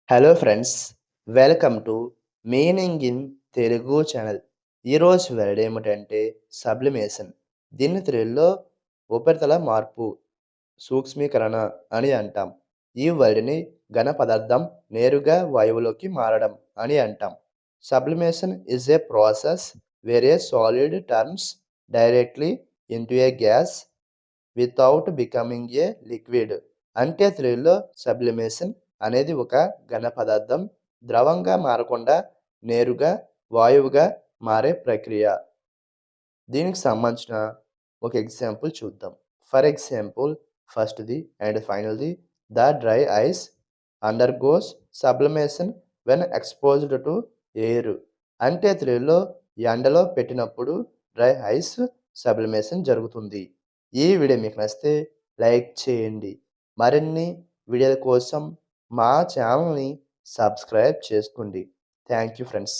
Hello friends, welcome to meaning in Telugu channel. ఈరోజు word ఏమిటంటే sublimation. దీన్ని తెలుగులో ఉపరితల మార్పు, సూక్ష్మీకరణ అని అంటాం. ఈ వర్డ్ని ఘన పదార్థం నేరుగా వాయువులోకి మారడం అని అంటాం. Sublimation is a process where a solid turns directly into A gas without becoming a liquid. అంటే తెలుగులో సబ్లిమేషన్ అనేది ఒక ఘన పదార్థం ద్రవంగా మారకుండా నేరుగా వాయువుగా మారే ప్రక్రియ. దీనికి సంబంధించిన ఒక ఎగ్జాంపుల్ చూద్దాం. ఫర్ ఎగ్జాంపుల్, ఫస్ట్‌ది అండ్ ఫైనల్‌ది, the dry ice undergoes sublimation when exposed to air. అంటే తెలుగులో ఎండలో పెట్టినప్పుడు డ్రై ఐస్ సబ్లిమేషన్ జరుగుతుంది. ఈ వీడియో మీకు నచ్చితే లైక్ చేయండి. మరిన్ని వీడియోల కోసం మా ఛానల్‌ని సబ్స్క్రైబ్ చేసుకోండి. Thank you friends.